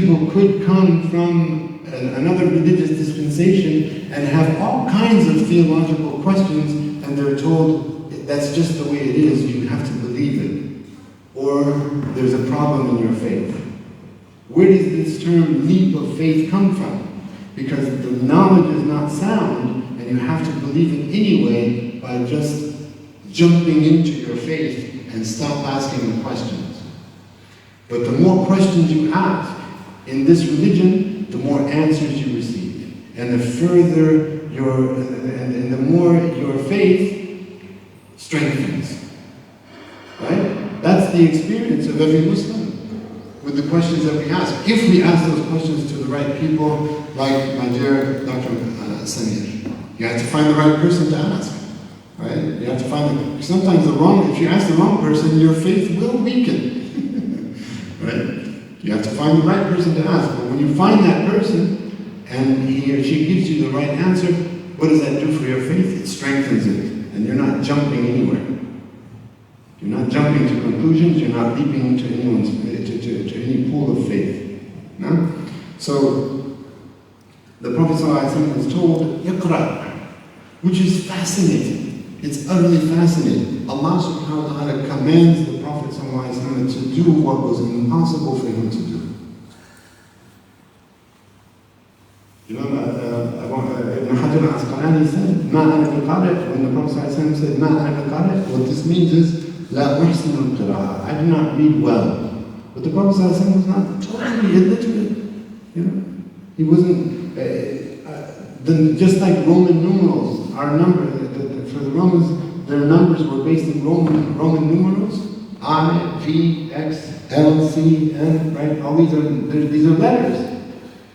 people could come from another religious dispensation and have all kinds of theological questions, and they're told that's just the way it is, you have to believe it. Or there's a problem in your faith. Where does this term leap of faith come from? Because the knowledge is not sound, and you have to believe it anyway by just jumping into your faith and stop asking the questions. But the more questions you ask in this religion, the more answers you receive. And the further and the more your faith strengthens. Right? That's the experience of every Muslim with the questions that we ask. If we ask those questions to the right people, like my dear Dr. Samir, you have to find the right person to ask. Right? You have to find sometimes if you ask the wrong person, your faith will weaken. Right? You have to find the right person to ask. But when you find that person, and he or she gives you the right answer, what does that do for your faith? It strengthens it. And you're not jumping anywhere. You're not jumping to conclusions, you're not leaping into to any pool of faith. No? So, the Prophet ﷺ was told, Iqra, which is fascinating. It's utterly fascinating. Allah subhanahu wa ta'ala commands the Prophet ﷺ to do what was impossible for him to do. Ibn Hajar al-Asqalani said, Ma ana biqari', when the Prophet ﷺ said, Ma ana biqari', what this means is, La uhsinu al-qira'ah, I do not read well. But the Prophet ﷺ was not totally illiterate. You know? He wasn't, just like Roman numerals, our number, for the Romans, their numbers were based in Roman numerals. I, V, X, L, C, N, right? All these are letters,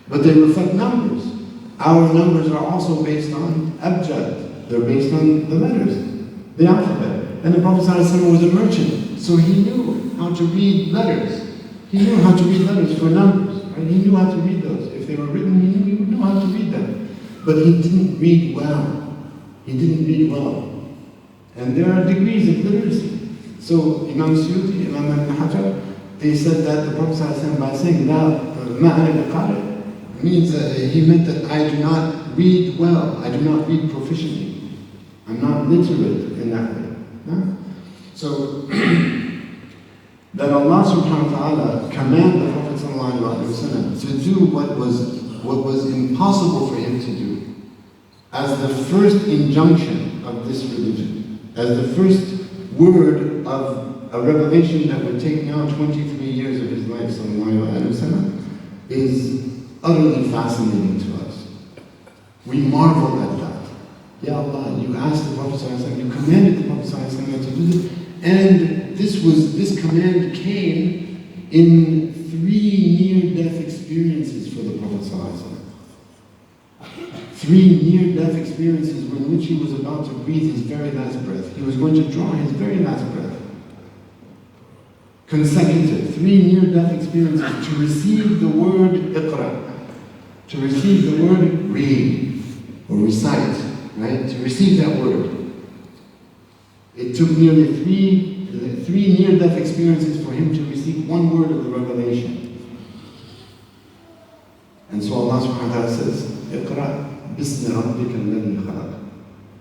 but they reflect numbers. Our numbers are also based on abjad. They're based on the letters, the alphabet. And the Prophet ﷺ was a merchant, so he knew how to read letters. He knew how to read letters for numbers, right? He knew how to read those. If they were written, he knew how to read them. But he didn't read well. He didn't read well. And there are degrees of literacy. So Imam Suyuti, Imam Ibn Hajar, they said that the Prophet ﷺ, by saying La ma'ana biqari', means that he meant that I do not read well. I do not read proficiently. I'm not literate in that way. No? So, that Allah subhanahu wa ta'ala commanded the Prophet ﷺ to do what was impossible for him to do, as the first injunction of this religion, as the first word of a revelation that would take now 23 years of his life, ﷺ, is utterly fascinating to us. We marvel at that. Ya Allah, you asked the Prophet ﷺ, you commanded the Prophet ﷺ to do this, and this command came in 3 near-death experiences for the Prophet ﷺ. 3 near-death experiences in which he was about to breathe his very last breath. He was going to draw his very last breath. Consecutive, 3 near-death experiences to receive the word Iqra, to receive the word read or recite. Right? To receive that word. It took nearly 3 near-death experiences for him to receive 1 word of the revelation. And so Allah subhanahu wa ta'ala says, Iqra bismi rabbika alladhi khalaq.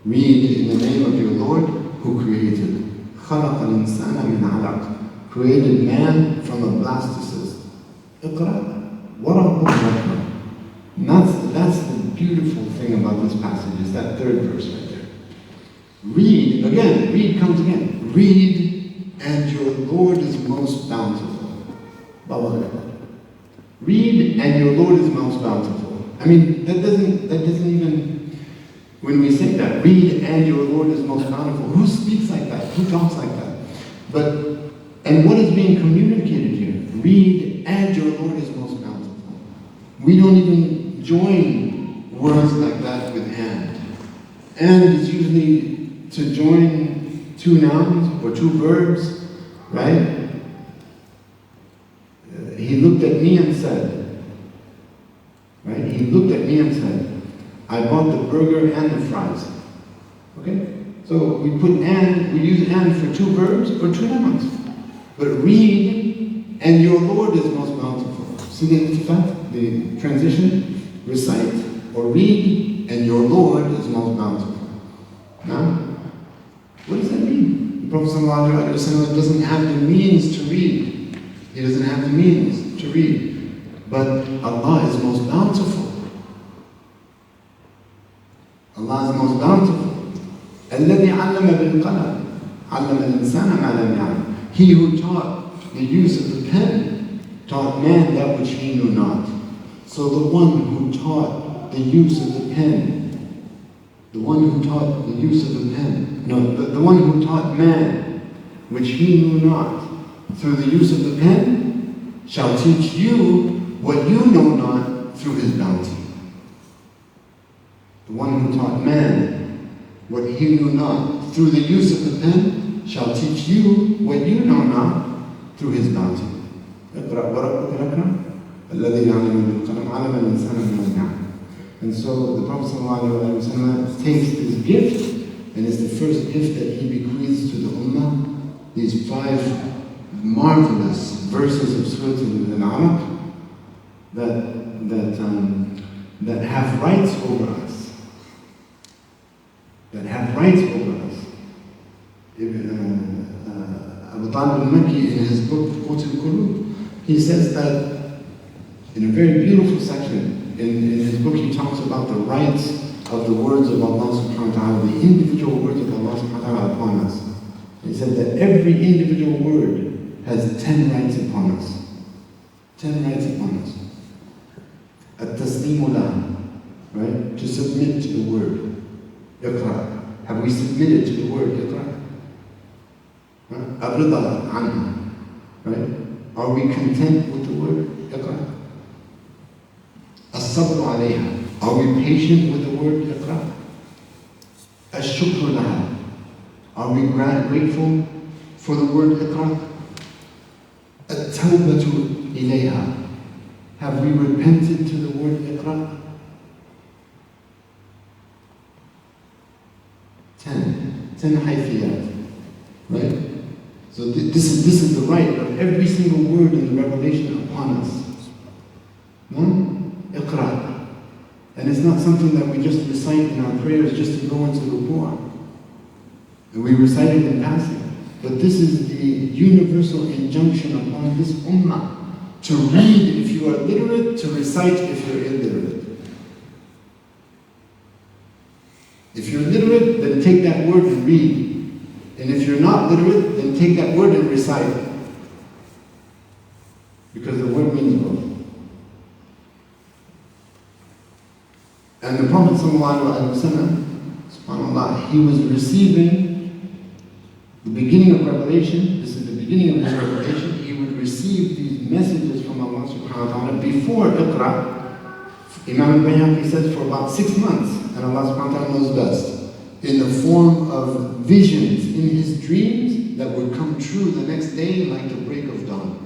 Read in the name of your Lord who created. Khalaq al-insana min alaq. Created man from a blastocyst. Iqra wa rabbuka al-akram. And that's the beautiful thing about this passage, is that 3rd verse right there. Read, again, read comes again. Read, and your Lord is most bountiful. Read, and your Lord is most bountiful. I mean, that doesn't even, when we say that, read, and your Lord is most bountiful, who speaks like that? Who talks like that? And what is being communicated here? Read, and your Lord is most bountiful. We don't even join words like that with and. And is usually to join 2 nouns or 2 verbs, right? He looked at me and said, right? He looked at me and said, I bought the burger and the fries. Okay? So we use and for 2 verbs or 2 nouns. But read, and your Lord is most bountiful. See the iltifat, the transition? Recite or read, and your Lord is most bountiful. Now, what does that mean? The Prophet ﷺ doesn't have the means to read. He doesn't have the means to read. But Allah is most bountiful. Allah is most bountiful. الذي علم بالقلم علم الإنسان ما لم يعلم. He who taught the use of the pen taught man that which he knew not. So the one who taught the use of the pen, the one who taught the use of the pen, the one who taught man which he knew not through the use of the pen shall teach you what you know not through his bounty. The one who taught man what he knew not through the use of the pen shall teach you what you know not through his bounty. اقرأ وربك الأكرم الذي يعلم بالقلم علم الإنسان ما لم يعلم. And so the Prophet ﷺ takes this gift, and it's the first gift that he bequeaths to the Ummah, these 5 marvelous verses of Surah Al-Alaq that have rights over us. That have rights over us. Abu Talib al-Makki, in his book, pt2, he says that in a very beautiful section, in his book he talks about the rights of the words of Allah subhanahu wa ta'ala, the individual words of Allah subhanahu wa ta'ala upon us. He said that every individual word has 10 rights upon us. 10 rights upon us. At-taslimu lah, right? To submit to the word. Iqra. Have we submitted to the word Iqra? Ar-rida anha. Right? Are we content with the word Iqra? As-sabr alayha. Are we patient with the word Iqra? Ash-shukr laha. Are we grateful for the word Iqra? At-tawbatu ilayha. Have we repented to the word Iqra? 10 haythiyat. Right? So this is the right of every single word in the revelation upon us. Iqra. And it's not something that we just recite in our prayers just to go into ruku'. And we recite it in passing. But this is the universal injunction upon this ummah to read if you are literate, to recite if you're illiterate. If you're literate, then take that word and read. And if you're not literate, then take that word and recite it. Because the word means both. And the Prophet ﷺ, subhanAllah, he was receiving the beginning of revelation. This is the beginning of his revelation. He would receive these messages from Allah subhanahu wa ta'ala before Iqra. Imam al-Bayhaqi says for about 6 months, and Allah subhanahu wa ta'ala knows best, in the form of visions in his dreams that would come true the next day like the break of dawn.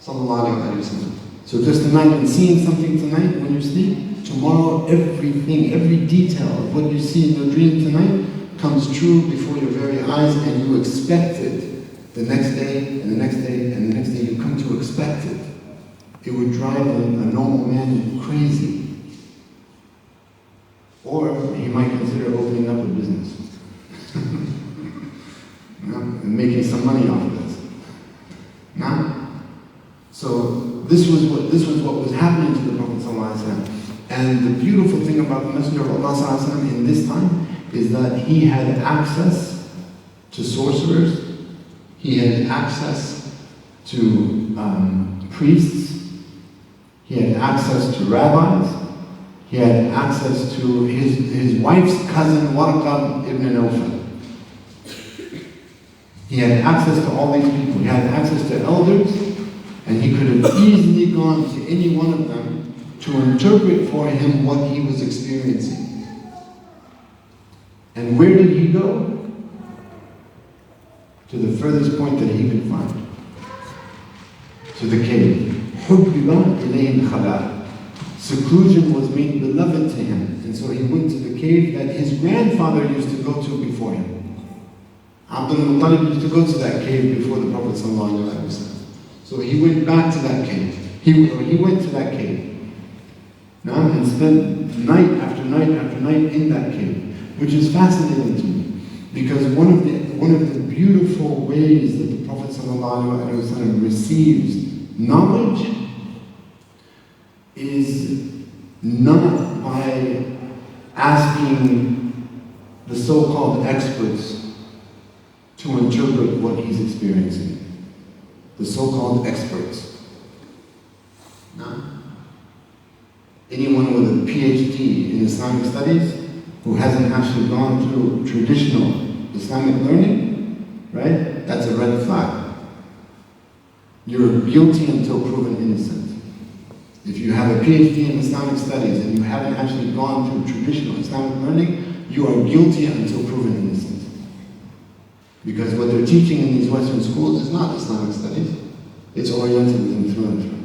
Sallallahu alayhi wa sallam. So just imagine seeing something tonight when you sleep. Tomorrow everything, every detail of what you see in your dream tonight comes true before your very eyes, and you expect it the next day, and the next day, and the next day. You come to expect it. It would drive a normal man crazy. Or he might consider opening up a business. And making some money off of this. Now, so this was what was happening to the Prophet ﷺ. And the beautiful thing about the Messenger of Allah ﷺ in this time is that he had access to sorcerers, he had access to priests, he had access to rabbis, he had access to his wife's cousin Warqa ibn Nawfal. He had access to all these people. He had access to elders, and he could have easily gone to any one of them to interpret for him what he was experiencing. And where did he go? To the furthest point that he could find. To the cave. حُبِّبَ إِلَيْهِ الْخَلَاءِ. Seclusion was made beloved to him, and so he went to the cave that his grandfather used to go to before him. Abdul Muttalib used to go to that cave before the Prophet ﷺ. So he went back to that cave. He went to that cave, and spent night after night after night in that cave, which is fascinating to me, because one of the beautiful ways that the Prophet ﷺ receives knowledge is not by asking the so-called experts to interpret what he's experiencing. The so-called experts. No? Anyone with a PhD in Islamic studies who hasn't actually gone through traditional Islamic learning, right? That's a red flag. You're guilty until proven innocent. If you have a PhD in Islamic studies and you haven't actually gone through traditional Islamic learning, you are guilty until proven innocent. Because what they're teaching in these Western schools is not Islamic studies, it's Orientalism through and through.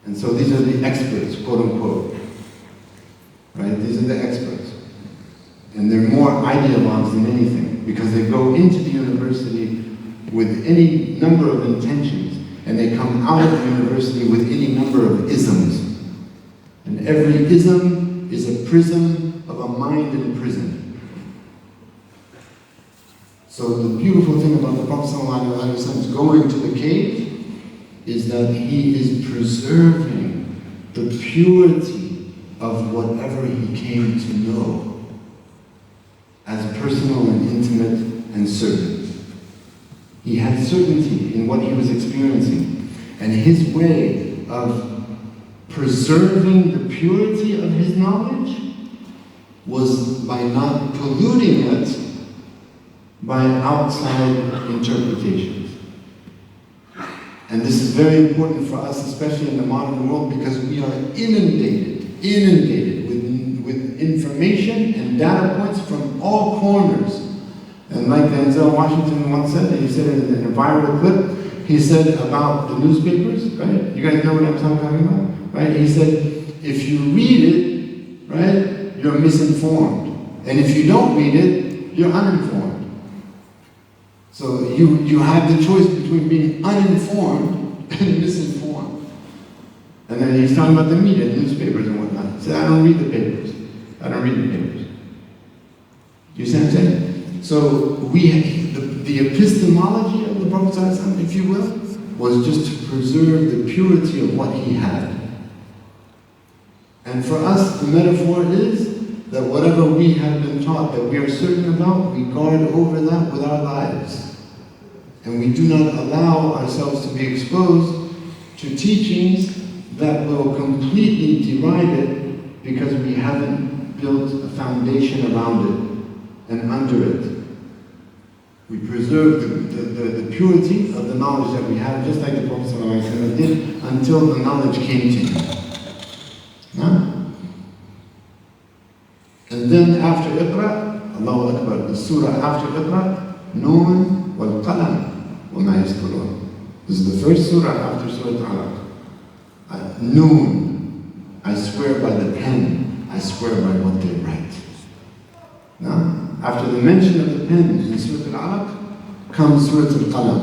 And so these are the experts, quote unquote. Right? These are the experts. And they're more ideologues than anything, because they go into the university with any number of intentions, and they come out of the university with any number of isms. And every ism is a prism of a mind in prison. So the beautiful thing about the Prophet ﷺ going to the cave is that he is preserving the purity of whatever he came to know as personal and intimate and certain. He had certainty in what he was experiencing, and his way of preserving the purity of his knowledge was by not polluting it by outside interpretations. And this is very important for us, especially in the modern world, because we are inundated with information and data points from all corners. And like Denzel Washington once said, he said it in a viral clip, he said about the newspapers, right? You guys know what I'm talking about? Right? He said, if you read it, right, you're misinformed. And if you don't read it, you're uninformed. So you have the choice between being uninformed and misinformed. And then he's talking about the media, newspapers and whatnot. He said, I don't read the papers. I don't read the papers. You see what I'm saying? So the epistemology of the Prophet ﷺ, if you will, was just to preserve the purity of what he had. And for us, the metaphor is that whatever we have been taught that we are certain about, we guard over that with our lives. And we do not allow ourselves to be exposed to teachings that will completely deride it because we haven't built a foundation around it and under it. We preserve the purity of the knowledge that we have, just like the Prophet ﷺ did, until the knowledge came to him. No? And then after Iqra, Allahu Akbar, the surah after Iqra, Noon wal Qalam wa ma yasturun. This is the first surah after Surah Al-Alaq. Noon, I swear by the pen, I swear by what they write. Now, after the mention of the pen in Surah Al-Alaq, comes Surah Al-Qalam.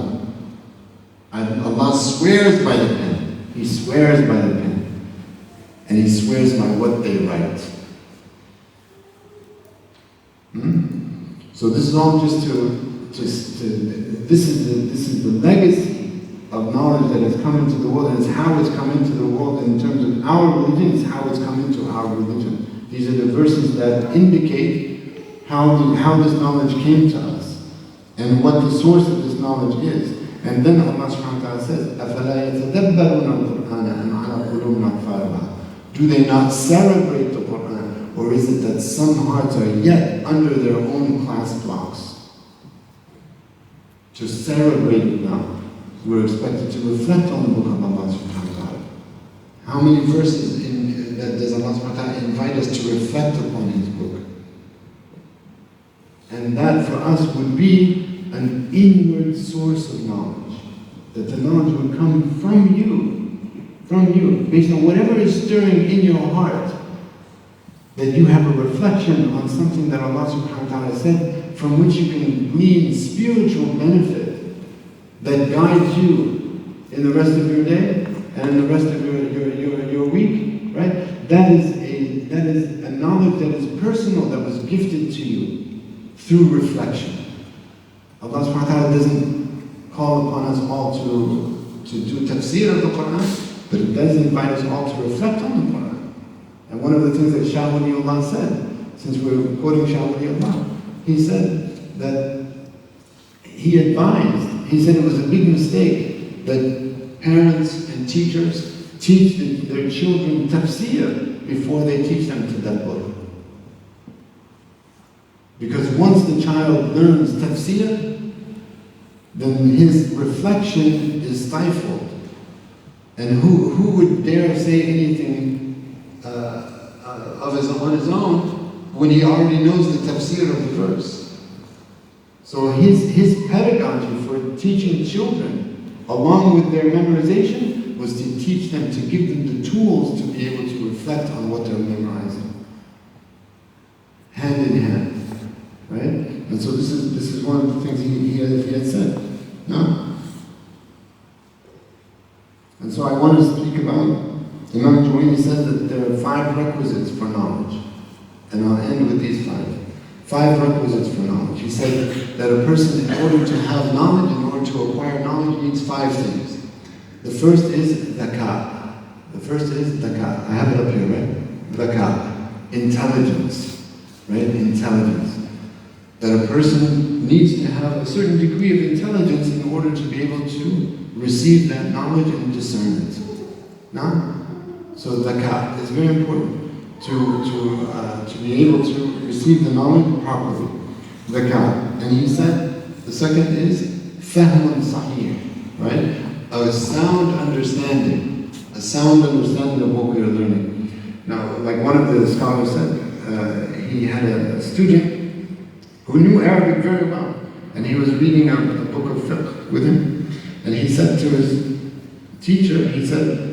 Allah swears by the pen. He swears by the pen. And He swears by what they write. So this is all just this is the legacy of knowledge that has come into the world, and it's how it's come into the world in terms of our religion, it's how it's come into our religion. These are the verses that indicate how this knowledge came to us, and what the source of this knowledge is. And then Allah subhanahu wa ta'ala says, أَفَلَا يَتَدَبَّرُونَ الْقُرْآنَ أَمْ عَلَى قُلُوبٍ أَقْفَالُهَا. Do they not celebrate the Qur'an, or is it that some hearts are yet under their own class blocks? To celebrate it now, we're expected to reflect on the book of Allah subhanahu wa ta'ala. How many verses does Allah subhanahu wa ta'ala invite us to reflect upon His book? And that for us would be an inward source of knowledge. That the knowledge would come from you, based on whatever is stirring in your heart. That you have a reflection on something that Allah subhanahu wa ta'ala said, from which you can glean spiritual benefit that guides you in the rest of your day and in the rest of your week, right? That is a knowledge that is personal, that was gifted to you through reflection. Allah subhanahu wa ta'ala doesn't call upon us all to do tafsir of the Quran, but it does invite us all to reflect on the Quran. And one of the things that Shah Waliullah said, since we're quoting Shah Waliullah, he said that he advised, he said it was a big mistake that parents and teachers teach their children tafsir before they teach them tadabbur. Because once the child learns tafsir, then his reflection is stifled. And who would dare say anything on his own when he already knows the tafsir of the verse? So his pedagogy for teaching children, along with their memorization, was to teach them, to give them the tools to be able to reflect on what they're memorizing. Hand in hand, right? And so this is one of the things he had said. No? And so I want to speak about, Imam Juwayni said that there are 5 requisites for knowledge. And I'll end with these 5. 5 requisites for knowledge. He said that a person, in order to have knowledge, in order to acquire knowledge, needs 5 things. The first is dhaka. The first is dhaka. I have it up here, right? Dhaka. Intelligence. Right? Intelligence. That a person needs to have a certain degree of intelligence in order to be able to receive that knowledge and discern it. No? So dhaka is very important to be able to receive the knowledge properly. Dhaka. And he said the second is fahmun sahih, right? A sound understanding. A sound understanding of what we are learning. Now, like one of the scholars said, he had a student who knew Arabic very well, and he was reading a book of fiqh with him, and he said to his teacher, he said,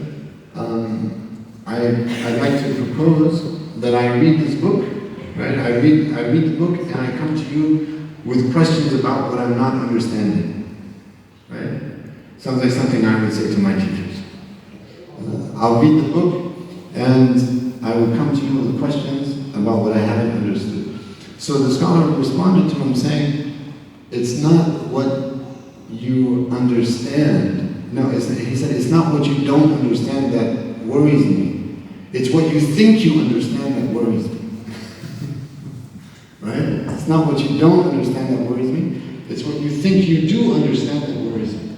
I'd like to propose that I read this book, right? I read the book and I come to you with questions about what I'm not understanding, right? Sounds like something I would say to my teachers. I'll read the book and I will come to you with questions about what I haven't understood. So the scholar responded to him saying, it's not what you understand. No, he said, it's not what you don't understand that worries me. It's what you think you understand that worries me. Right? It's not what you don't understand that worries me. It's what you think you do understand that worries me.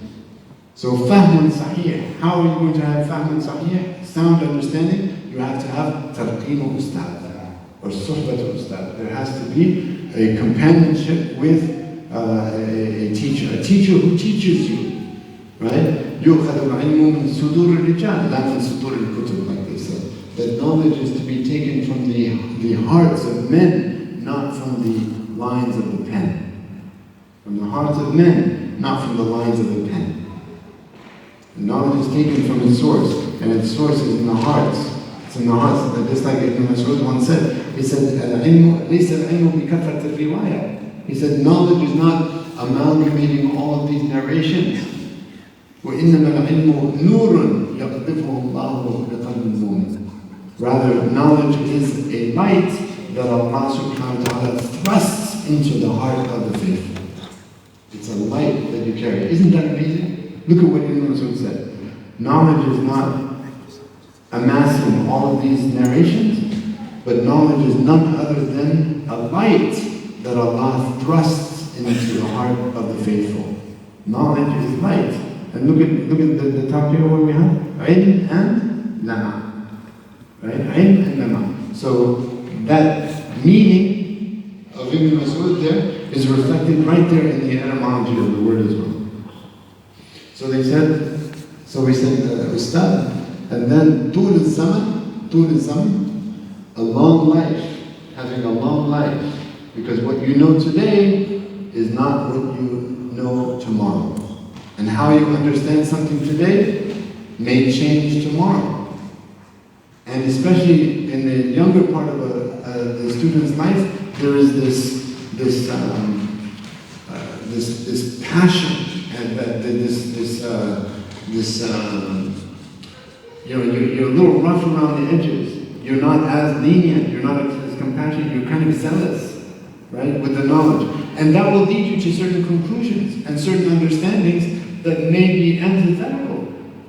So fahmun sahih. How are you going to have fahmun sahih? Sound understanding. You have to have tarqeen ustad or suhbat ustad. There has to be a companionship with a teacher who teaches you. Right? يُؤْخَذُ الْعِلْمُ مِنْ صُدُورِ الرِّجَالِ لَا مِنْ صُدُورِ الْكُتُبِ, like they said. That knowledge is to be taken from the hearts of men, not from the lines of the pen. From the hearts of men, not from the lines of the pen. The knowledge is taken from its source, and its source is in the hearts. It's in the hearts. Just like Ibn Mas'ud once said, he said, الْعِلْمُ لَيْسَ الْعِلْمُ بِكَثْرَةِ الرِّوَايَةِ. He said, knowledge is not amalgamating all of these narrations. وَإِنَّمَا الْعِلْمُ نُورٌ يَقْذِفُهُ اللَّهُ لِقَلْبِ الْمُؤْمِنِ. Rather, knowledge is a light that Allah subhanahu wa ta'ala thrusts into the heart of the faithful. It's a light that you carry. Isn't that amazing? Look at what Ibn Mas'ud said. Knowledge is not amassing all of these narrations, but knowledge is none other than a light that Allah thrusts into the heart of the faithful. Knowledge is light. And look at the top here where we have ilm and lama. Right? Ilm and lama. So that meaning of Ibn Mas'ud there is reflected right there in the etymology of the word as well. So we said ustad, and then tul zaman, a long life, having a long life. Because what you know today is not what you know tomorrow. And how you understand something today may change tomorrow. And especially in the younger part of the student's life, there is this passion and this you're a little rough around the edges. You're not as lenient, you're not as compassionate, you're kind of zealous, right, with the knowledge. And that will lead you to certain conclusions and certain understandings that may be antithetical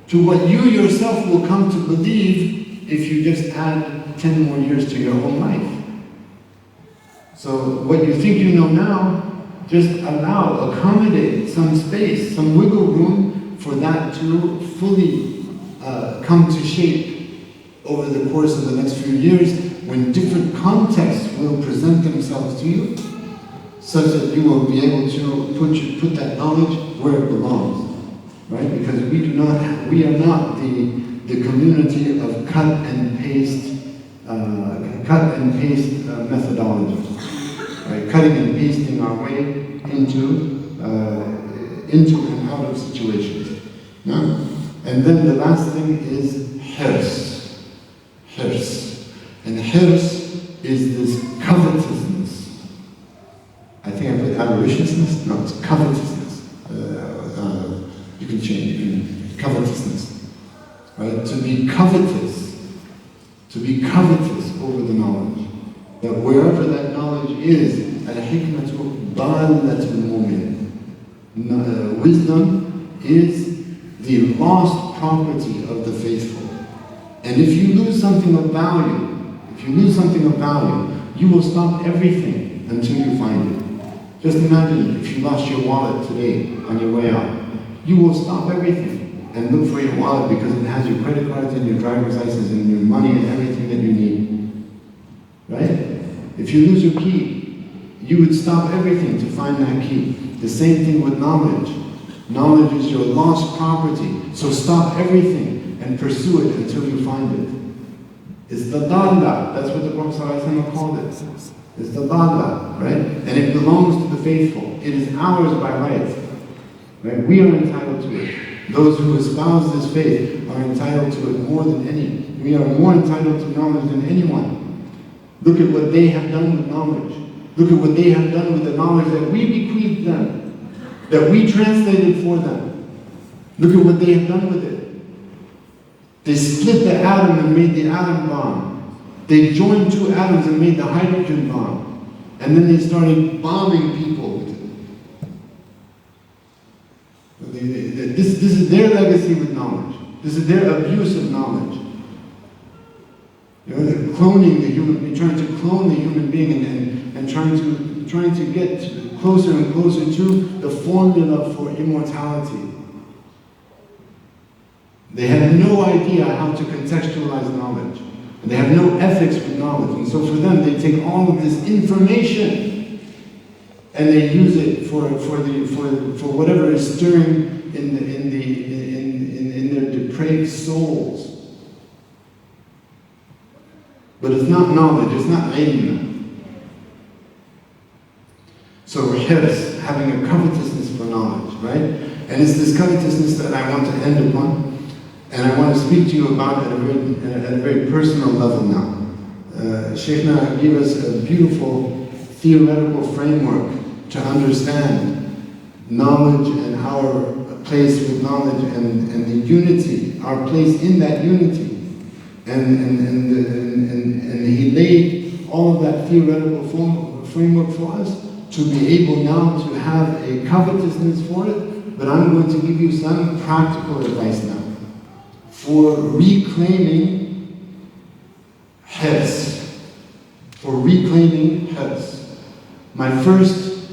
to what you yourself will come to believe if you just add 10 more years to your own life. So what you think you know now, just accommodate some space, some wiggle room for that to fully come to shape over the course of the next few years, when different contexts will present themselves to you, such that you will be able to put that knowledge where it belongs, right? Because we are not the community of cut and paste methodology, right? Cutting and pasting our way into and out of situations. No? And then the last thing is hirs. And hirs is this covetousness. I think I put avariciousness? No, it's covetousness. You can change it. Covetousness. Right? To be covetous over the knowledge. That wherever that knowledge is, al-hikmatu dalatul mu'min. Wisdom is the lost property of the faithful. And if you lose something of value, you will stop everything until you find it. Just imagine if you lost your wallet today on your way out. You will stop everything and look for your wallet because it has your credit cards and your driver's license and your money and everything that you need. Right? If you lose your key, you would stop everything to find that key. The same thing with knowledge. Knowledge is your lost property. So stop everything and pursue it until you find it. It's the dalla. That's what the Prophet ﷺ called it. It's the dalla, right? And it belongs to the faithful. It is ours by right. Right? We are entitled to it. Those who espouse this faith are entitled to it more than any. We are more entitled to knowledge than anyone. Look at what they have done with knowledge. Look at what they have done with the knowledge that we bequeathed them, that we translated for them. Look at what they have done with it. They split the atom and made the atom bomb. They joined two atoms and made the hydrogen bomb. And then they started bombing people with it. This is their legacy with knowledge. This is their abuse of knowledge. They're cloning the human being, trying to clone the human being and trying to get closer and closer to the formula for immortality. They have no idea how to contextualize knowledge. And they have no ethics with knowledge. And so for them, they take all of this information and they use it for whatever is stirring in their depraved souls. But it's not knowledge, it's not ilm. So hirs, having a covetousness for knowledge, right? And it's this covetousness that I want to end upon. And I want to speak to you about it at a very personal level now. Shaykhna gave us a beautiful theoretical framework to understand knowledge and our place with knowledge and the unity, our place in that unity. And he laid all of that theoretical framework for us to be able now to have a covetousness for it. But I'm going to give you some practical advice now for reclaiming hirs. My first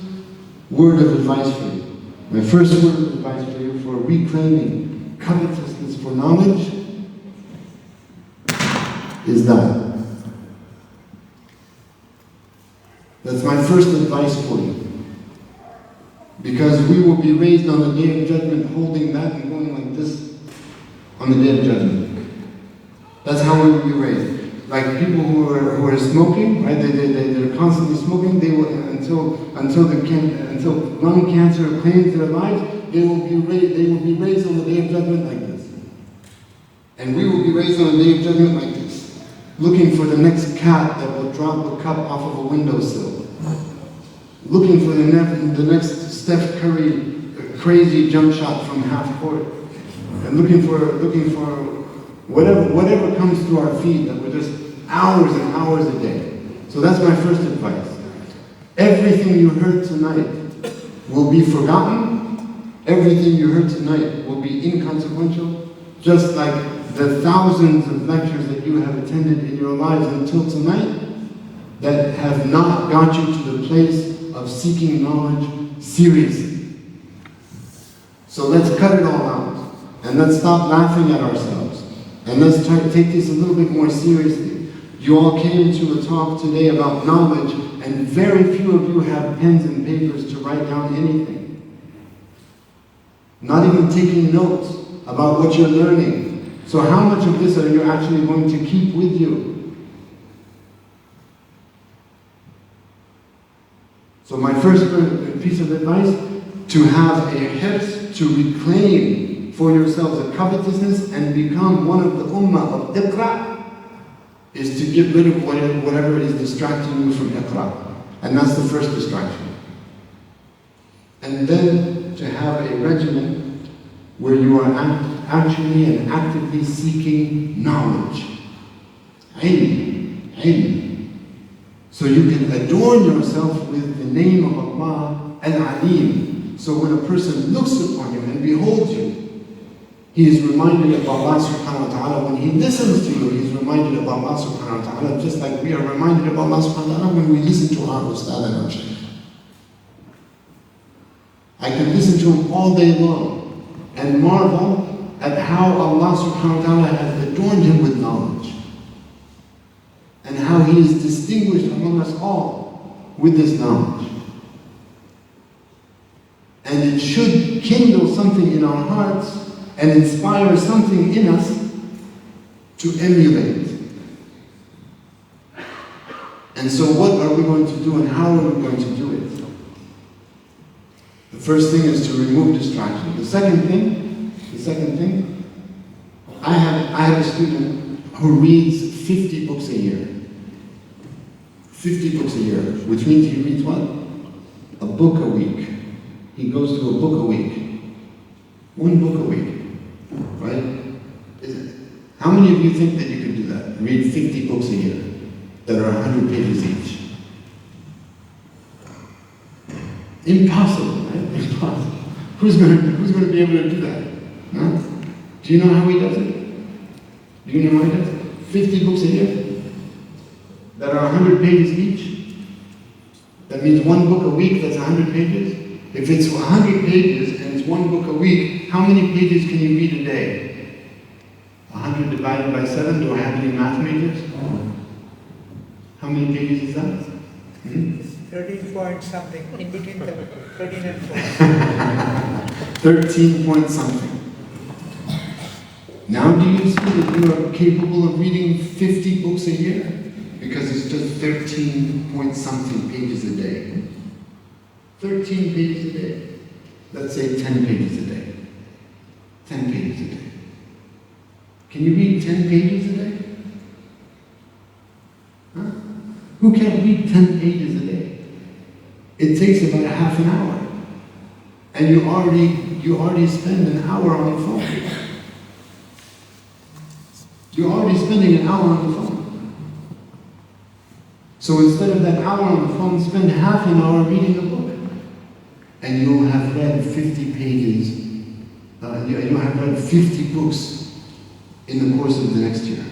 word of advice for you. My first word of advice for you for reclaiming covetousness for knowledge is that. That's my first advice for you. Because we will be raised on the day of judgment holding that and going like this on the day of judgment. That's how we will be raised. Like people who are smoking, right? They're constantly smoking. They will until lung cancer claims their lives. They will be raised on the day of judgment like this. And we will be raised on the day of judgment like this, looking for the next cat that will drop a cup off of a windowsill, looking for the next Steph Curry crazy jump shot from half court. and looking for whatever comes through our feed, that we're just hours and hours a day. So that's my first advice. Everything you heard tonight will be forgotten. Everything you heard tonight will be inconsequential, just like the thousands of lectures that you have attended in your lives until tonight that have not got you to the place of seeking knowledge seriously. So let's cut it all out, and let's stop laughing at ourselves, and let's try to take this a little bit more seriously. You all came to a talk today about knowledge, and very few of you have pens and papers to write down anything. Not even taking notes about what you're learning. So how much of this are you actually going to keep with you? So my first piece of advice, to have a hirs, to reclaim for yourselves a covetousness and become one of the ummah of Iqra, is to get rid of whatever is distracting you from Iqra. And that's the first distraction. And then to have a regimen where you are actually and actively seeking knowledge. Ilm. So you can adorn yourself with the name of Allah, Al-Alim. So when a person looks upon you and beholds you, he is reminded of Allah subhanahu wa ta'ala. When he listens to you, he is reminded of Allah subhanahu wa ta'ala, just like we are reminded of Allah subhanahu wa ta'ala when we listen to our Ustad and our Shaykh. I can listen to him all day long and marvel at how Allah subhanahu wa ta'ala has adorned him with knowledge, and how he is distinguished among us all with this knowledge. And it should kindle something in our hearts and inspire something in us to emulate. And so what are we going to do, and how are we going to do it? The first thing is to remove distraction. The second thing, I have a student who reads 50 books a year. 50 books a year, which means he reads what? A book a week. He goes to a book a week. One book a week, right? How many of you think that you could do that? Read 50 books a year that are 100 pages each? Impossible, right? Impossible. Who's going to be able to do that? Huh? Do you know how he does it? Do you know how he does it? 50 books a year that are 100 pages each. That means one book a week, that's 100 pages. If it's 100 pages and it's one book a week, how many pages can you read a day? 100 divided by 7, do I have any math majors? How many pages is that? 13 point something, in between 13 and 14. 13 point something. Now do you see that you are capable of reading 50 books a year? Because it's just 13 point something pages a day. 13 pages a day. Let's say 10 pages a day. 10 pages a day. Can you read 10 pages a day? Huh? Who can read 10 pages a day? It takes about a half an hour. And you already spend an hour on the phone. You're already spending an hour on the phone. So instead of that hour on the phone, spend half an hour reading a book. And you'll have read 50 pages, you'll have read 50 books in the course of the next year.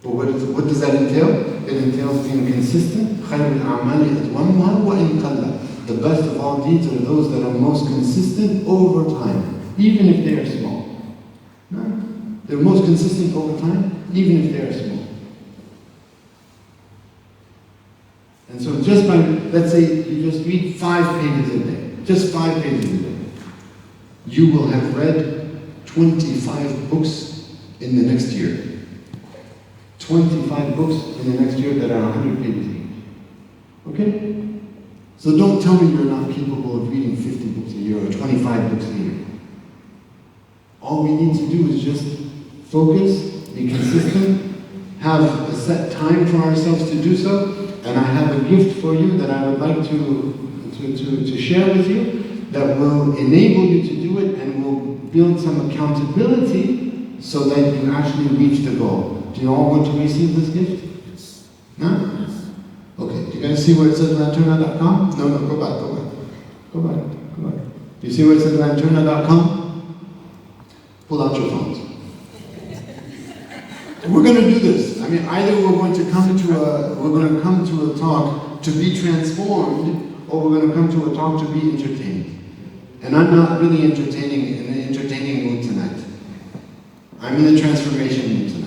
But what does that entail? It entails being consistent. خَيْرُ الْأَعْمَالِ أَدْوَمُهَا وَإِنْ قَلَّ. The best of all deeds are those that are most consistent over time, even if they are small. No? They're most consistent over time, even if they are small. And so just by, let's say you just read 5 pages a day, just 5 pages a day, you will have read 25 books in the next year. 25 books in the next year that are 100 pages each. Okay? So don't tell me you're not capable of reading 50 books a year or 25 books a year. All we need to do is just focus, be consistent, have a set time for ourselves to do so. And I have a gift for you that I would like to share with you. that will enable you to do it and will build some accountability so that you actually reach the goal. Do you all want to receive this gift? No? Okay, do you guys see where it says lanterna.com? No, go back. Do you see where it says lanterna.com? Pull out your phones. We're going to do this. I mean, either we're going to come to a talk to be transformed, or we're going to come to a talk to be entertained. And I'm not really in an entertaining mood tonight. I'm in the transformation mood tonight.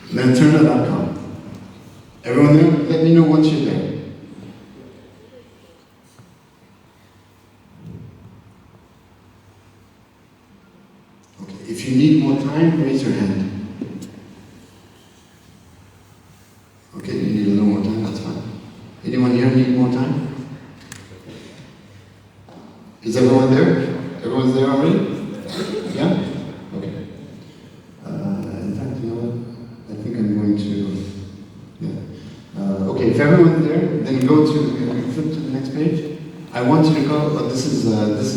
Lanterna.com. Everyone there? Let me know once you're there. Okay, if you need more time, raise your hand. Okay, you need a little more time, that's fine. Anyone here need more time? Is everyone there? Everyone's there already? Yeah? Okay. In fact, you know what? I think I'm going to, yeah. Okay, if everyone's there, then go to, flip to the next page. I want you to go, this is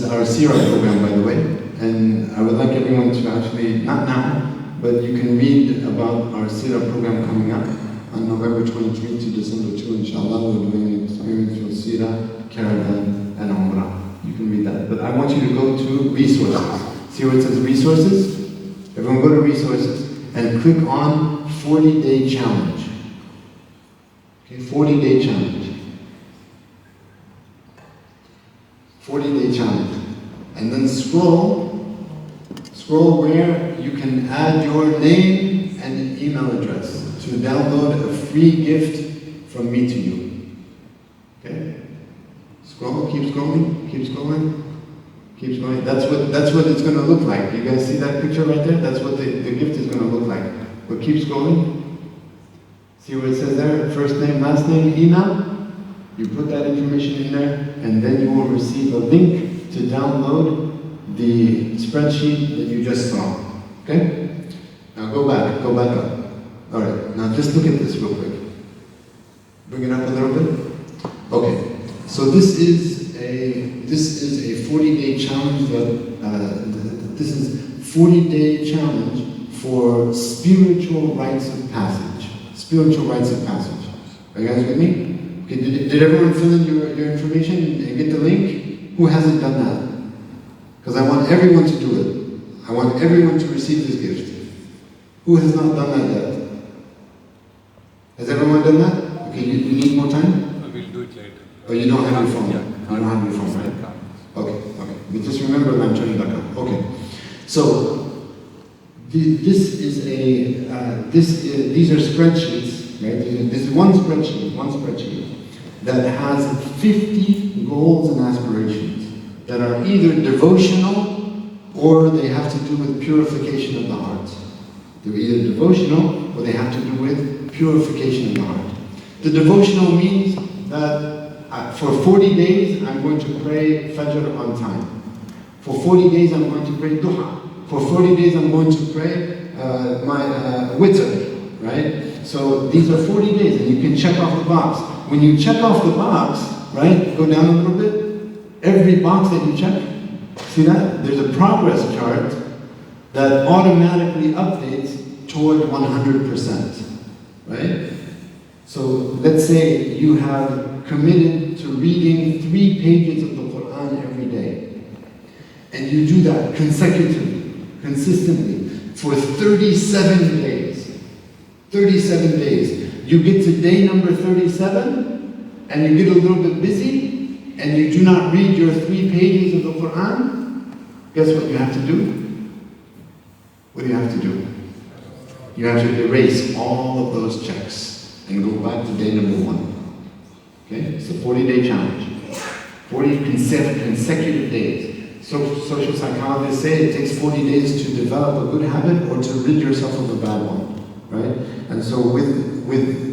our CRI program, by the way, and I would like everyone to actually, not now, but you can read about our CRI program coming up on November 23 to December 2, inshallah. We're doing an experiential CRI, caravan, and Umrah. You can read that. But I want you to go to resources. See where it says resources? Everyone go to resources and click on 40-day challenge. Okay, 40-day challenge. 40-day challenge. And then scroll where you can add your name and email address to download a free gift from me to you. Okay? Scroll, keep scrolling, keep scrolling, keep scrolling. That's what it's going to look like. You guys see that picture right there? That's what the gift is going to look like. But keep scrolling. See what it says there? First name, last name, email. You put that information in there, and then you will receive a link to download the spreadsheet that you just saw. Okay? Now go back up. All right, now just look at this real quick. Bring it up a little bit. Okay, so this is a 40-day challenge this is 40-day challenge for spiritual rites of passage. Spiritual rites of passage. Are you guys with me? Okay, did everyone fill in your information and get the link? Who hasn't done that? Because I want everyone to do it. I want everyone to receive this gift. Who has not done that yet? Has everyone done that? Okay, you need more time? We'll do it later. Oh, you don't have your phone? Yeah. You don't have your phone, right? Okay. But just remember lanterna.com. Okay. So, these are spreadsheets, right? This is one spreadsheet that has 50 goals and aspirations that are either devotional or they have to do with purification of the heart. They're either devotional or they have to do with purification of the heart. The devotional means that for 40 days I'm going to pray Fajr on time. For 40 days I'm going to pray Duha. For 40 days I'm going to pray my Witr, right? So these are 40 days and you can check off the box. When you check off the box, right, go down a little bit, every box that you check, see that? There's a progress chart that automatically updates toward 100%, right? So let's say you have committed to reading 3 pages of the Quran every day, and you do that consecutively, consistently, for 37 days. 37 days. You get to day number 37, and you get a little bit busy, and you do not read your 3 pages of the Quran. Guess what you have to do? What do you have to do? You have to erase all of those checks and go back to day number 1. Okay? It's a 40-day challenge. 40 consecutive days. So social psychologists say it takes 40 days to develop a good habit or to rid yourself of a bad one. Right? And so with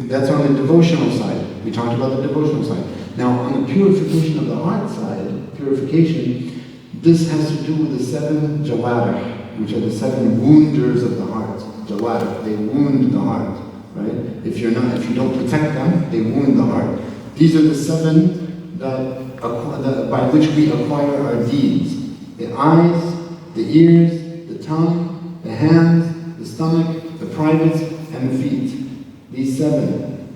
that's on the devotional side. We talked about the devotional side. Now on the purification of the heart side, purification, this has to do with the 7 jawarih, which are the 7 wounders of the heart. jawarih, they wound the heart, right? If you don't protect them, they wound the heart. These are the 7 by which we acquire our deeds. The eyes, the ears, the tongue, the hands, the stomach, the privates, and the feet. These seven.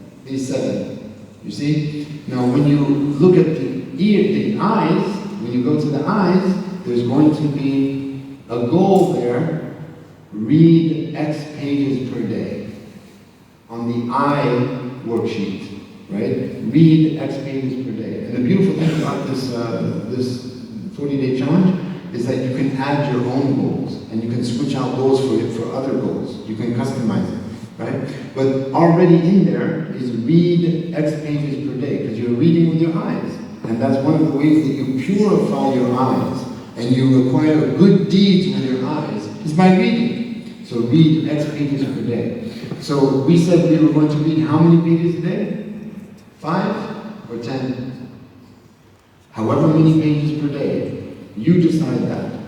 You see? Now when you look at the eyes, when you go to the eyes, there's going to be a goal there. Read X pages per day. On the eye worksheet, right? Read X pages per day. And the beautiful thing about this 40-day challenge is that you can add your own goals, and you can switch out goals for other goals. You can customize it, right? But already in there is read X pages per day, because you're reading with your eyes. And that's one of the ways that you purify your eyes, and you acquire good deeds with your eyes, is by reading. So read X pages per day. So we said we were going to read how many pages a day? 5 or 10? However many pages per day. You decide that.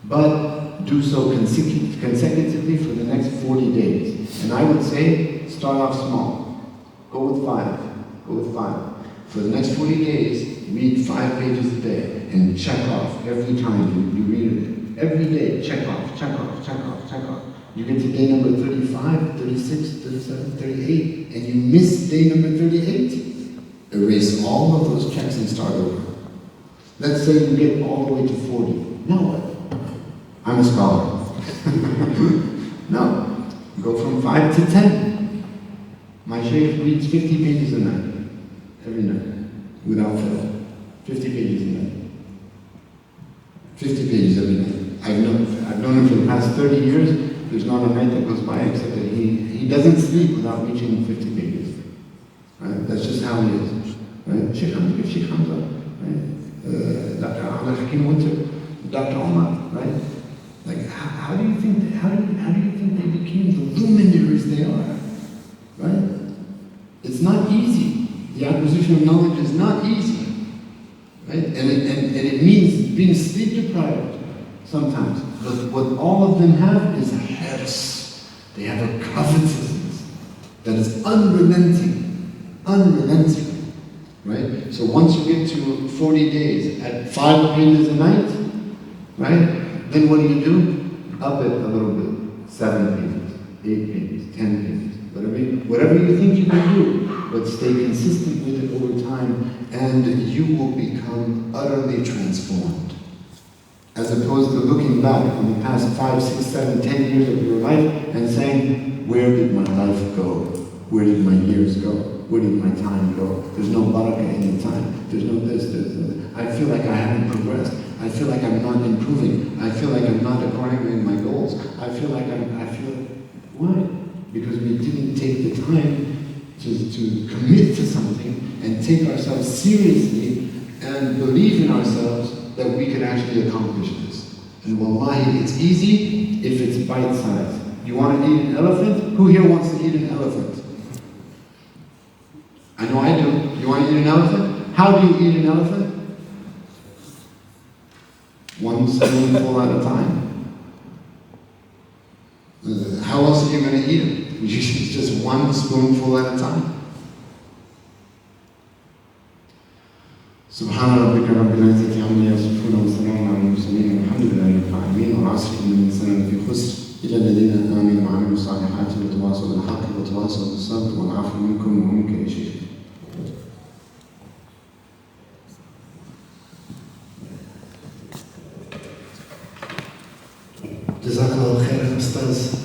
But do so consecutively for the next 40 days. And I would say, start off small. Go with 5. Go with 5. For the next 40 days, read 5 pages a day and check off every time you read it. Every day, check off, check off, check off, check off. You get to day number 35, 36, 37, 38, and you miss day number 38. Erase all of those checks and start over. Let's say you get all the way to 40. Now what? I'm a scholar. No. Go from 5 to 10. My sheikh reads 50 pages a night. Every night. Without fail. 50 pages a night. 50 pages every night. I've known him for the past 30 years. There's not a night that goes by except that he doesn't sleep without reaching 50 pages. Right? That's just how he is. Right? Sheikh Hamza, right? Dr. Abdul Hakim Winter, Dr. Omar, right? Like, how do you think they became the luminaries they are? Right? It's not easy. The acquisition of knowledge is not easy. Right? And it means being sleep deprived sometimes. But what all of them have is a hirs. They have a covetousness that is unrelenting. Unrelenting. Right? So once you get to 40 days at 5 pages a night, right? Then what do? Up it a little bit. 7 pages, 8 pages, 10 pages. Whatever you think you can do, but stay consistent with it over time, and you will become utterly transformed. As opposed to looking back on the past 5, 6, 7, 10 years of your life and saying, where did my life go? Where did my years go? Where did my time go? There's no barakah in the time. There's no this, I feel like I haven't progressed. I feel like I'm not improving. I feel like I'm not acquiring my goals. Why? Because we didn't take the time to commit to something and take ourselves seriously and believe in ourselves that we can actually accomplish this. And wallahi, it's easy if it's bite-sized. You want to eat an elephant? Who here wants to eat an elephant? I know I do. You want to eat an elephant? How do you eat an elephant? One spoonful at a time. How else are you going to eat it? It's just one spoonful at a time. سبحان ربك رب العزة عما يصفون وسلام على المرسلين والحمد لله رب العالمين والعصر إن الإنسان في خسر إلا الذين آمنوا وعملوا الصالحات وتواصوا بالحق وتواصوا بالصبر والعفو منكم ومنك يا شيخ. جزاك الله خيرا أستاذ.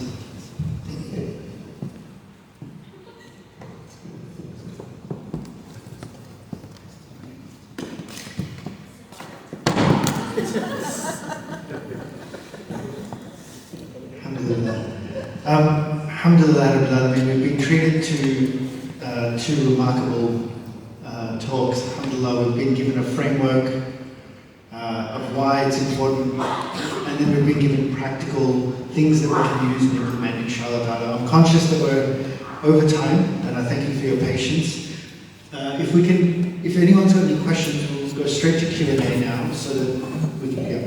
Alhamdulillah, we've been treated to 2 remarkable talks. Alhamdulillah, we've been given a framework of why it's important, and then we've been given practical things that we can use and implement, inshallah ta'ala. I'm conscious that we're over time, and I thank you for your patience. If anyone's got any questions, we'll go straight to Q&A now, so that we can go.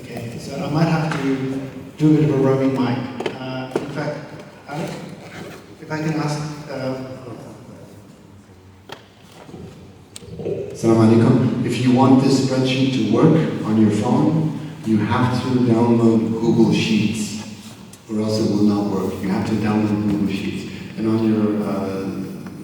Okay, so I might have to do a bit of a roaming mic. In fact, can ask. Assalamu alaikum. If you want this spreadsheet to work on your phone, you have to download Google Sheets, or else it will not work. You have to download Google Sheets. And on your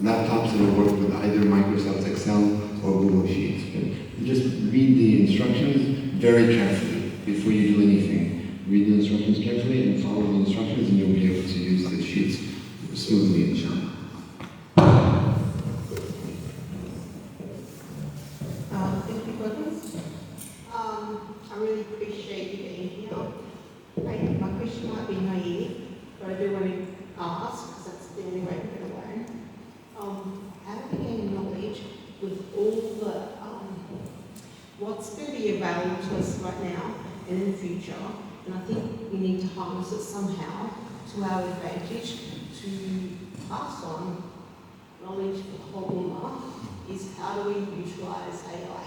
laptops, it will work with either Microsoft Excel or Google Sheets. But you just read the instructions very carefully before you do anything. Read the instructions carefully and follow the instructions, and you'll be able to use the sheets smoothly, inshallah. Thank you, brothers. I really appreciate you being here. My question might be naive, but I do want to ask, because that's the only way we're going to learn. How do we gain knowledge with all the, what's going to be available to us right now and in the future? And I think we need to harness it somehow to our advantage to pass on knowledge for the whole ummah, is how do we utilise AI?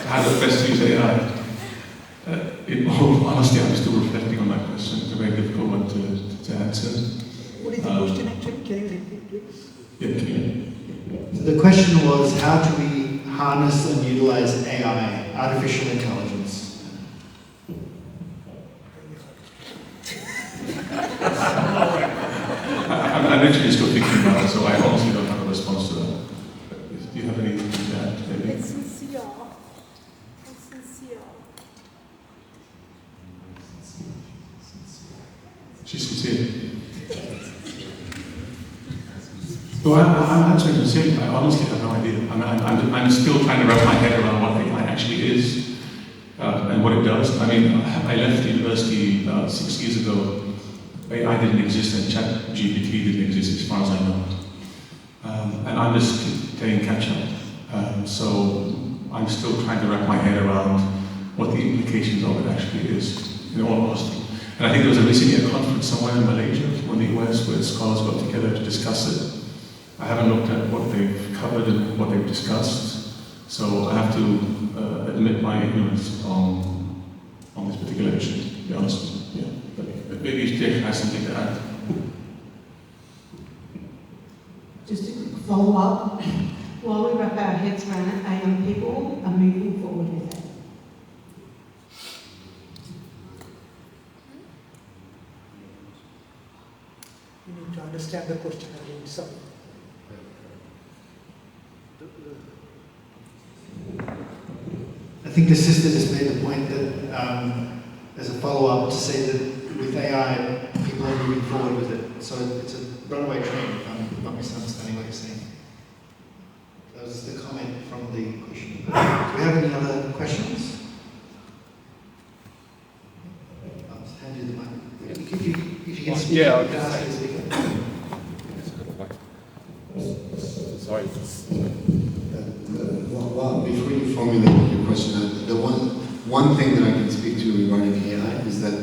How the best use AI? In all honesty, I'm still reflecting on that question. It's a very difficult one to answer. What is the question actually? Can you repeat, please? Yeah, can you? So the question was, how do we harness and utilize AI, artificial intelligence? I'm actually still thinking about it, so I honestly don't have a response to that. Do you have anything to add? Maybe? It's sincere. It's sincere. She's sincere. So I'm answering the same. I honestly have no idea. I'm still trying to wrap my head around what AI actually is and what it does. I mean, I left university about 6 years ago. AI didn't exist and ChatGPT didn't exist as far as I know. And I'm just playing catch up. So I'm still trying to wrap my head around what the implications of it actually is, in all honesty. And I think there was recently a conference somewhere in Malaysia or the US where scholars got together to discuss it. I haven't looked at what they've covered and what they've discussed, so I have to admit my ignorance on this particular issue, to be honest. Yeah. But maybe Jake has something to add. Just a quick follow-up. While we wrap our heads around it, young people are moving forward with it. You need to understand the question again. So, I think the sister just made the point that as a follow-up to say that with AI, people are moving forward with it. So it's a runaway train, if I'm not misunderstanding what you're saying. That was the comment from the question. Do we have any other questions? I'll just hand you the mic. If you can speak, Yeah, you can ask the speaker. Sorry. Well, before you formulate your question, the one thing that I can speak to regarding AI is that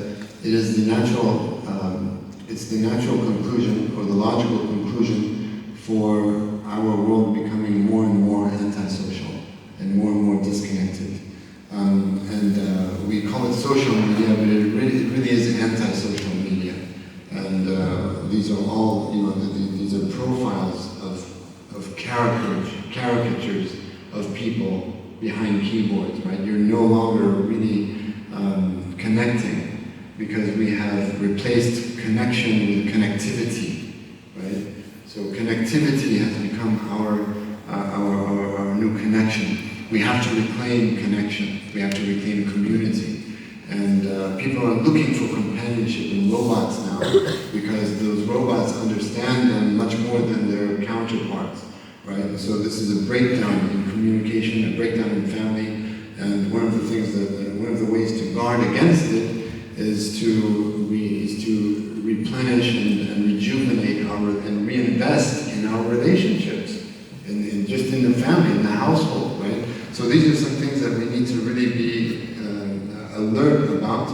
it is the natural, it's the natural conclusion or the logical conclusion for our world becoming more and more antisocial and more disconnected. We call it social media, but it really is anti-social media. And these are all, these are profiles of caricatures of people behind keyboards, right? You're no longer really connecting because we have replaced connection with connectivity, right? So connectivity has become our new connection. We have to reclaim connection. We have to reclaim community. And people are looking for companionship in robots now because those robots understand them much more than their counterparts, right? So this is a breakdown in communication, a breakdown in family, and one of the things one of the ways to guard against it is to replenish and rejuvenate and reinvest in our relationships, just in the family, in the household, right? So these are some things that we need to really be alert about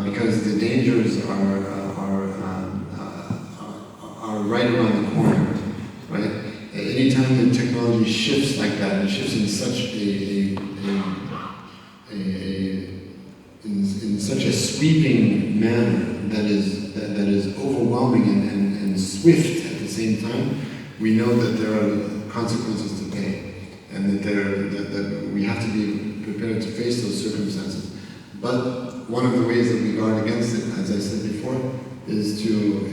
because the dangers are right around the corner, right? Anytime time that technology shifts like that, and shifts in such in such a sweeping manner that is overwhelming and swift at the same time, we know that there are consequences to pay, and that we have to be prepared to face those circumstances. But one of the ways that we guard against it, as I said before, is to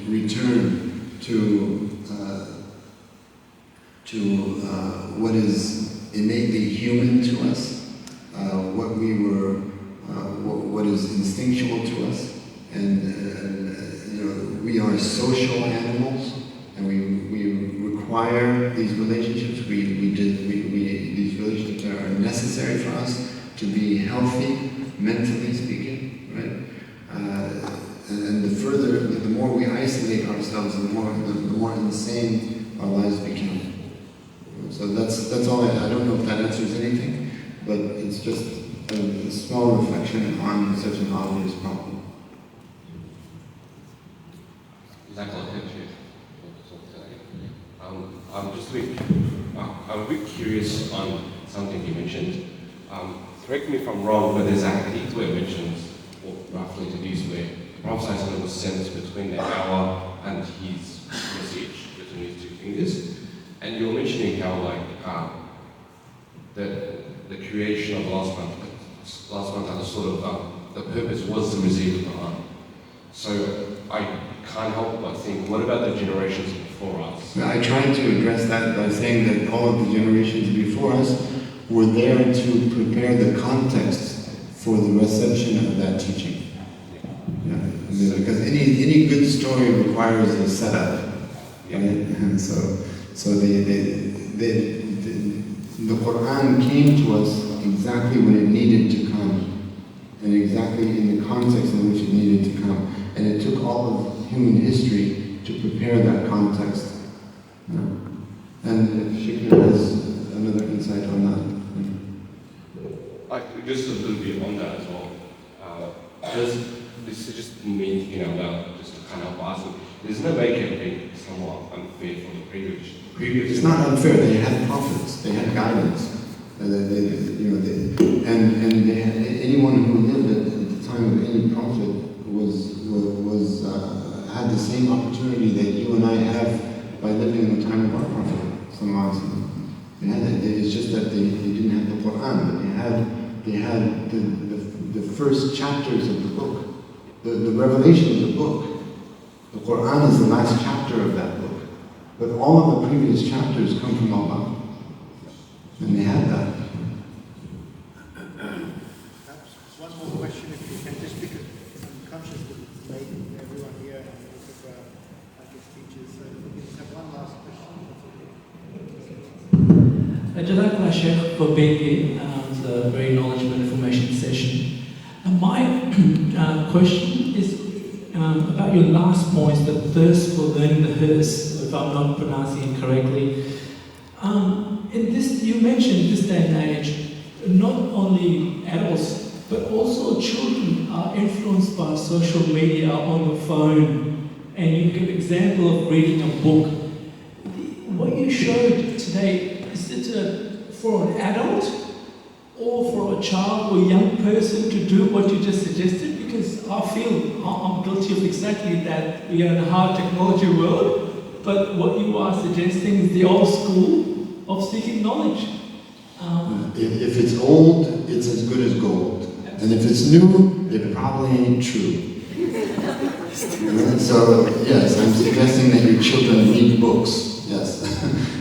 return to what is innately human to us, what is instinctual to us, and we are social animals, and we require these relationships. These relationships are necessary for us to be healthy, mentally speaking, right? And the more we isolate ourselves, the more insane our lives become. So that's all. I don't know if that answers anything, but it's just a small reflection on such an obvious problem. I'm a bit curious on something you mentioned. Correct me if I'm wrong, but there's a hadith where it mentions, or roughly to use where Prophet was sent between the hour and his message, between his two fingers. And you're mentioning how the creation of last month, sort of the purpose was to receive the Quran. So I can't help but think, what about the generations before us? I tried to address that by saying that all of the generations before us were there to prepare the context for the reception of that teaching. Yeah. Because any good story requires a setup, right? And so the Quran came to us exactly when it needed to come, and exactly in the context in which it needed to come. And it took all of human history to prepare that context. Yeah. And if Shikna has another insight on that. Just a little bit on that as well. This is just me thinking out loud, just to kind of ask them. Isn't it making somewhat unfair for the previous? It's not unfair. They had prophets. They had guidance. And they had, anyone who lived at the time of any prophet had the same opportunity that you and I have by living in the time of our prophet. It's just that they didn't have the Quran, but they had the first chapters of the book. The revelation is a book. The Quran is the last chapter of that book. But all of the previous chapters come from Allah. And they had that. Perhaps one more question, if you can, just because I'm conscious that it's late and everyone here and a lot of guest teachers. So we just have one last question. Jazakallah Sheikh for being here. It's a very knowledgeable information session. My question is about your last point, the thirst for learning the hearse, if I'm not pronouncing it correctly. In this, you mentioned this day and age, not only adults, but also children are influenced by social media on the phone. And you give example of reading a book. What you showed today, is it for an adult or for a child or young person to do what you just suggested? Because I feel I'm guilty of exactly that. We are in a high technology world, but what you are suggesting is the old school of seeking knowledge. If it's old, it's as good as gold. And if it's new, it probably ain't true. So, yes, I'm suggesting that your children read books. Yes.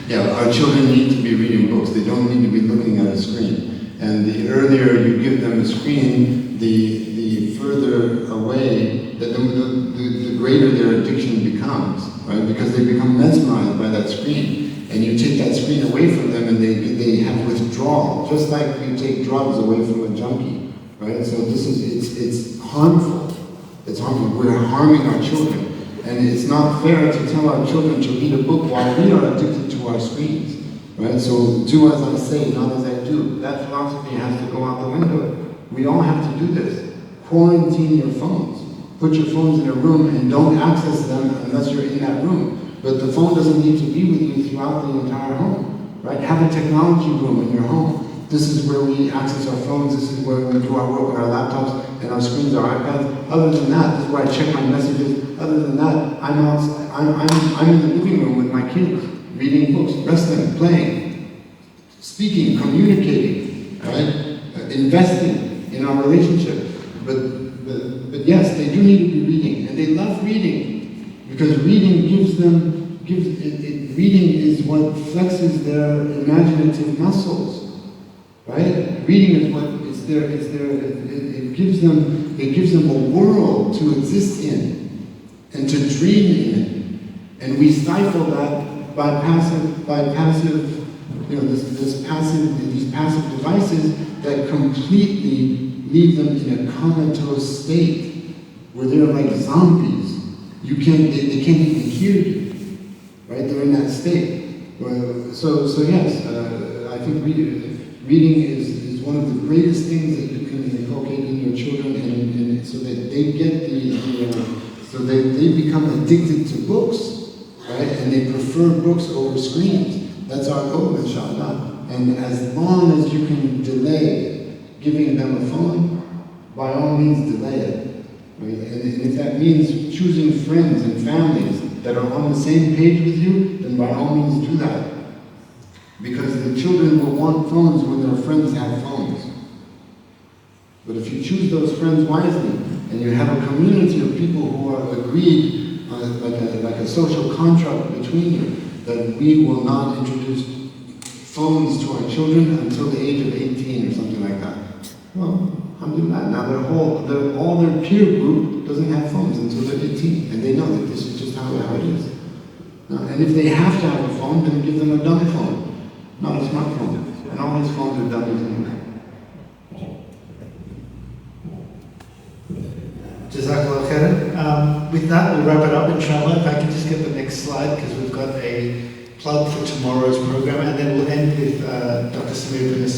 Yeah, our children need to be reading books. They don't need to be looking at a screen. And the earlier you give them a screen, the further away, the greater their addiction becomes, right? Because they become mesmerized by that screen. And you take that screen away from them and they have withdrawal, just like you take drugs away from a junkie, right? So it's harmful. It's harmful. We're harming our children. And it's not fair to tell our children to read a book while we are addicted to our screens, right? So do as I say, not as I do. That philosophy has to go out the window. We all have to do this. Quarantine your phones. Put your phones in a room and don't access them unless you're in that room. But the phone doesn't need to be with you throughout the entire home, right? Have a technology room in your home. This is where we access our phones, this is where we do our work on our laptops and our screens, our iPads. Other than that, this is where I check my messages. Other than that, I'm in the living room with my kids, reading books, wrestling, playing, speaking, communicating, right? Investing in our relationship. But yes, they do need to be reading, and they love reading because reading reading is what flexes their imaginative muscles. Right? Reading is what it gives them a world to exist in and to dream in. And we stifle that by passive, these passive devices that completely leave them in a comatose state where they're like zombies. They can't even hear you. Right? They're in that state. So yes, I think reading is one of the greatest things that you can inculcate in your children, and so that they get so they become addicted to books, right? And they prefer books over screens. That's our goal, inshallah. And as long as you can delay giving them a phone, by all means delay it. Right? And if that means choosing friends and families that are on the same page with you, then by all means do that. Because the children will want phones when their friends have phones. But if you choose those friends wisely, and you have a community of people who are agreed, like a social contract between you, that we will not introduce phones to our children until the age of 18 or something like that. Well, alhamdulillah, now all their peer group doesn't have phones until they're 18, and they know that this is just how it is. And if they have to have a phone, then give them a dumb phone. Not a smartphone. And all these phones are dummies anyway. Jazakallah khairan. With that, we'll wrap it up, inshallah. If I can just get the next slide, because we've got a plug for tomorrow's program, and then we'll end with Dr. Samir doing a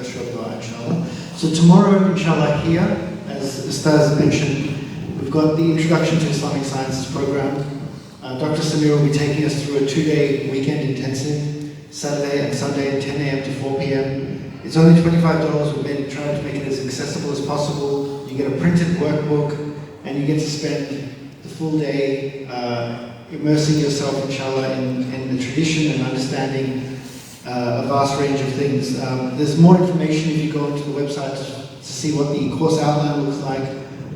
short dua, inshallah. So tomorrow, inshallah, here, as Ustaz mentioned, we've got the Introduction to Islamic Sciences program. Dr. Samir will be taking us through a 2-day weekend intensive. Saturday and Sunday, 10 a.m. to 4 p.m. It's only $25. We're trying to make it as accessible as possible. You get a printed workbook, and you get to spend the full day immersing yourself, inshallah, in the tradition and understanding a vast range of things. There's more information if you go onto the website to see what the course outline looks like.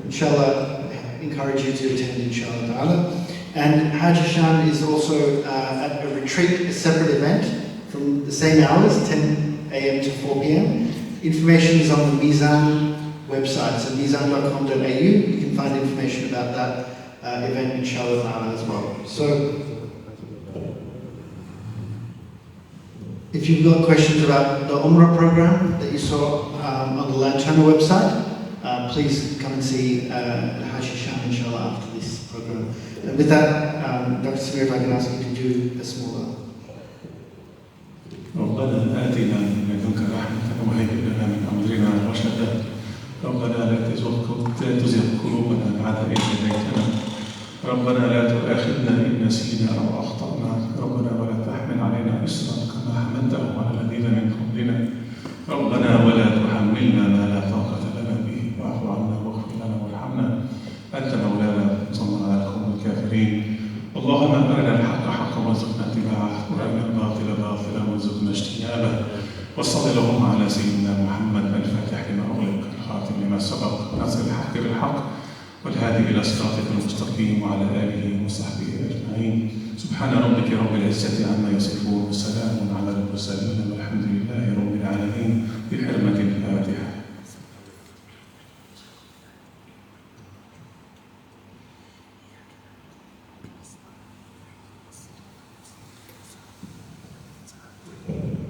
Inshallah, I encourage you to attend, inshallah ta'ala. And Hajj Hashan is also at a retreat, a separate event, from the same hours, 10 a.m. to 4 p.m. Information is on the Mizan website, so mizan.com.au. You can find information about that event, inshallah ta'ala, as well. So, if you've got questions about the Umrah program that you saw on the Lantana website, please come and see Hajj Hashan, inshallah, after this program. And with that, Dr. Samir, if I can ask you to do a smaller. ربنا آتنا من لدنك رحمة وهيئ لنا من أمرنا رشدا ربنا لا تزغ قلوبنا بعد إذ هديتنا ربنا لا تؤاخذنا إن نسينا أو أخطأنا ربنا ولا تحمل علينا إصرا كما حملته على الذين من قبلنا ربنا ولا تحملنا ما لا طاقة لنا به واعف عنا واغفر لنا وارحمنا أنت مولانا فانصرنا على القوم الكافرين اللهم أرنا الحق حقا وارزقنا اتباعه وأرنا الباطل باطلا وارزقنا اجتنابه وصل اللهم على سيدنا محمد الفاتح لما أغلق الخاتم لما سبق ناصر الحق بالحق والهادي إلى صراطك المستقيم وعلى آله وصحبه أجمعين سبحان ربك رب العزة عما يصفون وسلام على المرسلين والحمد لله رب العالمين بحرمة الفاتحة.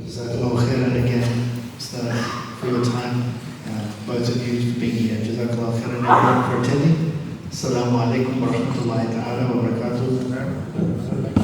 Jazakallah khairan again, Ustaz, for your time. Both of you for being here. Jazakallah khairan everyone for attending. Assalamu alaikum wa rahmatullahi ta'ala wa barakatuh.